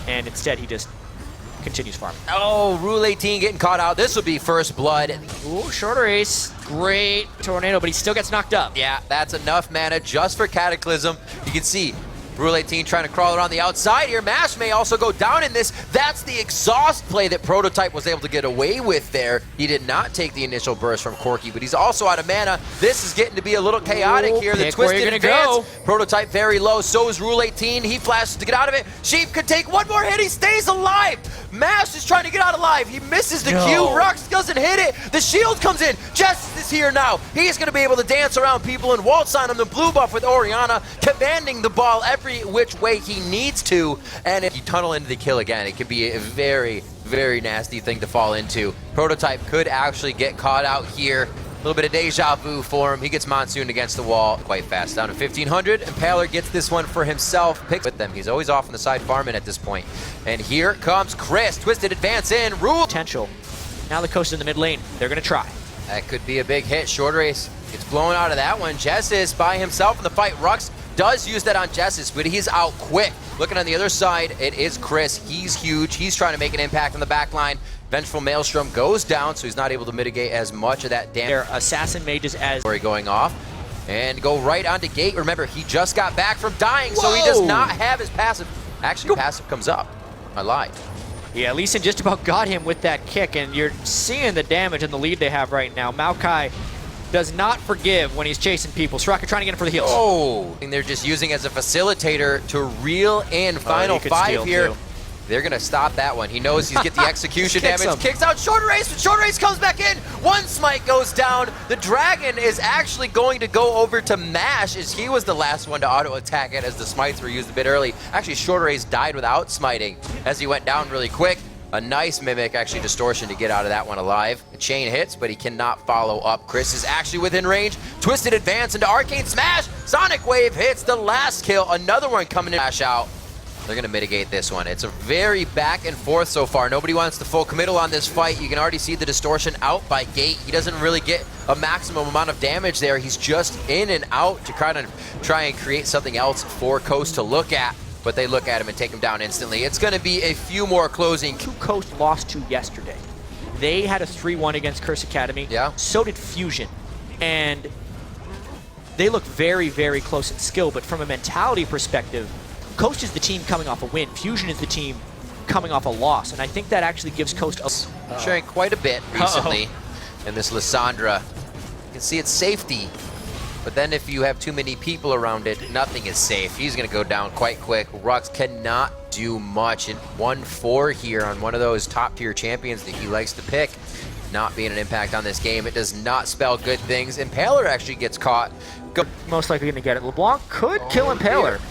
and instead he just continues farming. Oh, Rule 18 getting caught out. This will be first blood. Ooh, ShorterACE. Great tornado, but he still gets knocked up. Yeah, that's enough mana just for Cataclysm. You can see Rule 18 trying to crawl around the outside here. Mash may also go down in this. That's the exhaust play that Prototype was able to get away with there. He did not take the initial burst from Corki, but he's also out of mana. This is getting to be a little chaotic here. The twisted advance. Prototype very low. So is Rule 18. He flashes to get out of it. Sheep could take one more hit. He stays alive. Mash is trying to get out alive. He misses the Q. Rhux doesn't hit it. The shield comes in. Jesiz is here now. He's going to be able to dance around people and waltz on him. The blue buff with Orianna commanding the ball every which way he needs to. And if you tunnel into the kill again, it could be a very, very nasty thing to fall into. Prototype could actually get caught out here. A little bit of deja vu for him. He gets Monsoon against the wall quite fast. Down to 1,500. Impaler gets this one for himself. Picks with them. He's always off on the side farming at this point. And here comes Cris. Twisted advance in. Rule. Potential. Now the coast in the mid lane. They're going to try. That could be a big hit. ShorterACE gets blown out of that one. Jesiz by himself in the fight. Rhux does use that on Jesiz, but he's out quick. Looking on the other side, it is Cris. He's huge. He's trying to make an impact on the back line. Vengeful Maelstrom goes down, so he's not able to mitigate as much of that damage. Their assassin mages as going off and go right onto gate. Remember, he just got back from dying, so he does not have his passive. Actually, passive comes up. I lied. Yeah, Lucian just about got him with that kick, and you're seeing the damage and the lead they have right now. Maokai does not forgive when he's chasing people. Soraka trying to get him for the heals. Oh, and they're just using as a facilitator to reel in final five here. Too. They're going to stop that one. He knows he's get the execution damage. Kicks out ShorterACE, but ShorterACE comes back in. One smite goes down. The dragon is actually going to go over to Mash, as he was the last one to auto-attack it as the smites were used a bit early. Actually, ShorterACE died without smiting as he went down really quick. A nice mimic, actually, distortion to get out of that one alive. The chain hits, but he cannot follow up. Cris is actually within range. Twisted advance into Arcane Smash. Sonic Wave hits the last kill. Another one coming in. Dash out. They're going to mitigate this one. It's a very back and forth so far. Nobody wants the full committal on this fight. You can already see the distortion out by gate. He doesn't really get a maximum amount of damage there. He's just in and out to try and create something else for Coast to look at. But they look at him and take him down instantly. It's going to be a few more closing. Who Coast lost to yesterday. They had a 3-1 against Curse Academy. Yeah. So did Fusion. And they look very, very close in skill. But from a mentality perspective, Coast is the team coming off a win. Fusion is the team coming off a loss. And I think that actually gives Coast a... Showing quite a bit recently in this Lissandra. You can see its safety. But then if you have too many people around it, nothing is safe. He's going to go down quite quick. Rhux cannot do much. In 1-4 here on one of those top-tier champions that he likes to pick. Not being an impact on this game. It does not spell good things. Impaler actually gets caught. Most likely going to get it. LeBlanc could kill Impaler.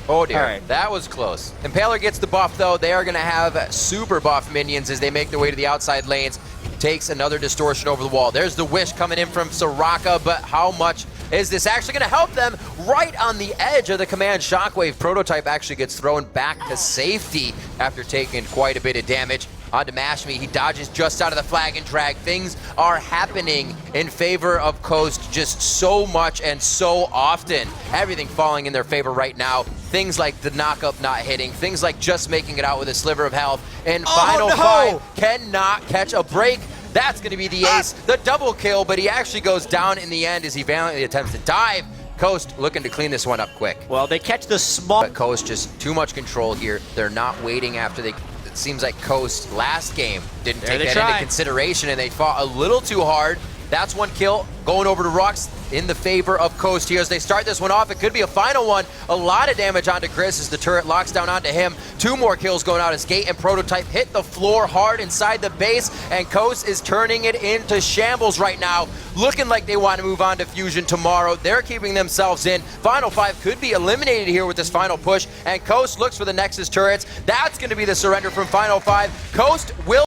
Oh dear, right. That was close. Impaler gets the buff though. They are going to have super buff minions as they make their way to the outside lanes. Takes another distortion over the wall. There's the wish coming in from Soraka, but how much is this actually going to help them? Right on the edge of the command shockwave. Prototype actually gets thrown back to safety after taking quite a bit of damage. Onto Mashme, he dodges just out of the flag and drag. Things are happening in favor of Coast just so much and so often. Everything falling in their favor right now. Things like the knock-up not hitting, things like just making it out with a sliver of health. And Final Five cannot catch a break. That's going to be the ace, the double kill, but he actually goes down in the end as he valiantly attempts to dive. Coast looking to clean this one up quick. Well, they catch the small... But Coast just too much control here. They're not waiting after they... It seems like Coast last game didn't take that into consideration and they fought a little too hard. That's one kill going over to Rhux in the favor of Coast here as they start this one off. It could be a final one. A lot of damage onto Cris as the turret locks down onto him. 2 more kills going out as Gate and Prototype hit the floor hard inside the base, and Coast is turning it into shambles right now. Looking like they want to move on to Fusion tomorrow. They're keeping themselves in. Final Five could be eliminated here with this final push, and Coast looks for the Nexus turrets. That's going to be the surrender from Final Five. Coast will